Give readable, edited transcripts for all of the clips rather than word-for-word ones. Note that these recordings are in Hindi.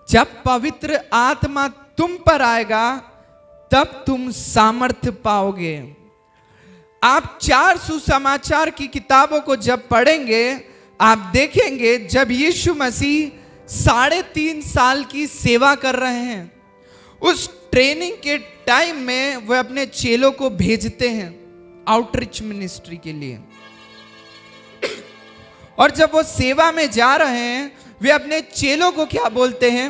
जब पवित्र आत्मा तुम पर आएगा तब तुम सामर्थ्य पाओगे। आप 4 सुसमाचार की किताबों को जब पढ़ेंगे, आप देखेंगे जब यीशु मसीह 3.5 साल की सेवा कर रहे हैं, उस ट्रेनिंग के टाइम में वे अपने चेलों को भेजते हैं आउटरीच मिनिस्ट्री के लिए। और जब वो सेवा में जा रहे हैं, वे अपने चेलों को क्या बोलते हैं?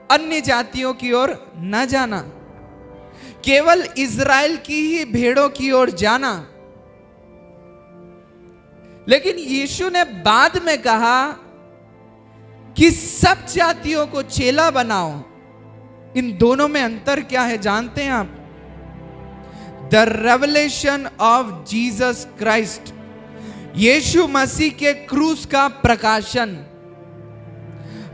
अन्य जातियों की ओर न जाना, केवल इज़राइल की ही भेड़ों की ओर जाना। लेकिन यीशु ने बाद में कहा कि सब जातियों को चेला बनाओ। इन दोनों में अंतर क्या है जानते हैं आप? The revelation of Jesus Christ, यीशु मसीह के क्रूस का प्रकाशन।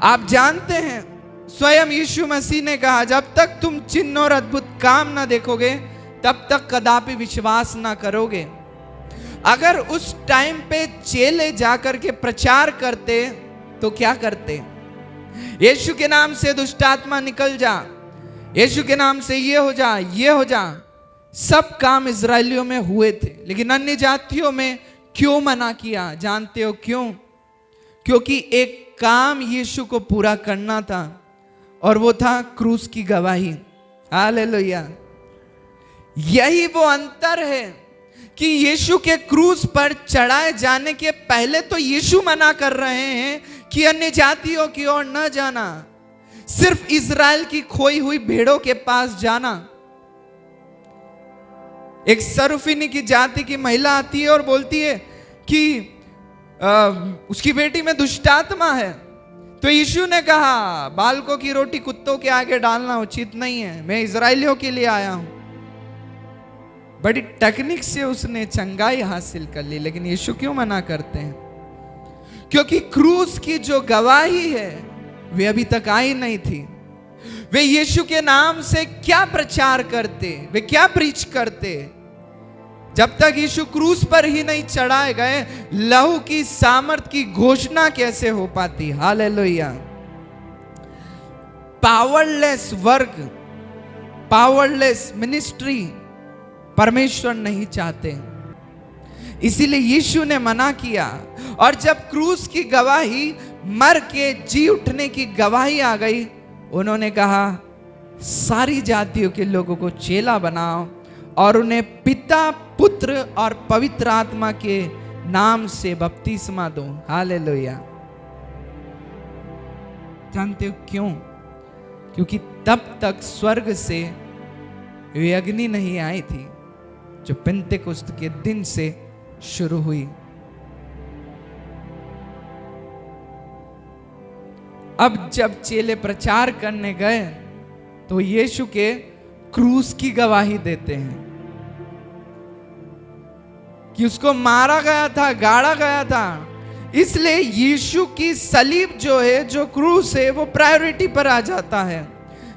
आप जानते हैं स्वयं यीशु मसीह ने कहा, जब तक तुम चिन्ह और अद्भुत काम ना देखोगे तब तक कदापि विश्वास ना करोगे। अगर उस टाइम पे चेले जाकर के प्रचार करते तो क्या करते? यीशु के नाम से दुष्ट आत्मा निकल जा, यीशु के नाम से ये हो जा, ये हो जा। सब काम इजरायलियों में हुए थे, लेकिन अन्य जातियों में क्यों मना किया? जानते हो क्यों? क्योंकि एक काम यीशु को पूरा करना था, और वो था क्रूस की गवाही। हालेलुया। यही वो अंतर है कि यीशु के क्रूस पर चढ़ाए जाने के पहले तो यीशु मना कर रहे हैं कि अन्य जातियों की ओर न जाना, सिर्फ इज़राइल की खोई हुई भेड़ों के पास जाना। एक सरूफिनी की जाति की महिला आती है और बोलती है कि उसकी बेटी में दुष्ट आत्मा है। तो यीशु ने कहा, बालकों की रोटी कुत्तों के आगे डालना उचित नहीं है, मैं इज़राइलियों के लिए आया हूं। बड़ी टेक्निक से उसने चंगाई हासिल कर ली, लेकिन यीशु क्यों मना करते हैं? क्योंकि क्रूस की जो गवाही है वे अभी तक आई नहीं थी। वे यीशु के नाम से क्या प्रचार करते, वे क्या प्रीच करते? जब तक यीशु क्रूस पर ही नहीं चढ़ाए गए, लहू की सामर्थ की घोषणा कैसे हो पाती? Hallelujah. Powerless work, powerless ministry परमेश्वर नहीं चाहते, इसीलिए यीशु ने मना किया। और जब क्रूस की गवाही, मर के जी उठने की गवाही आ गई, उन्होंने कहा सारी जातियों के लोगों को चेला बनाओ और उन्हें पिता, पुत्र और पवित्र आत्मा के नाम से बपतिस्मा दो। हालेलुया। जानते हो क्यों? क्योंकि तब तक स्वर्ग से वे अग्नि नहीं आई थी जो पेंतेकोस्त के दिन से शुरू हुई। अब जब चेले प्रचार करने गए तो यीशु के क्रूस की गवाही देते हैं कि उसको मारा गया था, गाड़ा गया था। इसलिए यीशु की सलीब जो है, जो क्रूस है, वो प्रायोरिटी पर आ जाता है,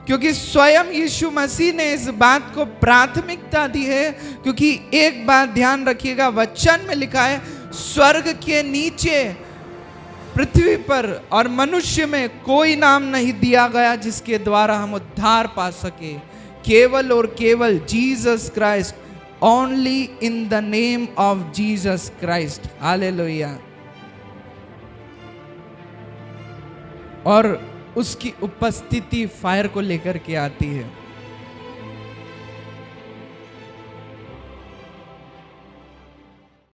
क्योंकि स्वयं यीशु मसीह ने इस बात को प्राथमिकता दी है। क्योंकि एक बात ध्यान रखिएगा, वचन में लिखा है, स्वर्ग के नीचे, पृथ्वी पर और मनुष्य में कोई नाम नहीं दिया गया जिसके द्वारा हम उद्धार पा सके, केवल और केवल Jesus Christ, only in the name of Jesus Christ. Hallelujah. और उसकी उपस्थिति फायर को लेकर के आती है।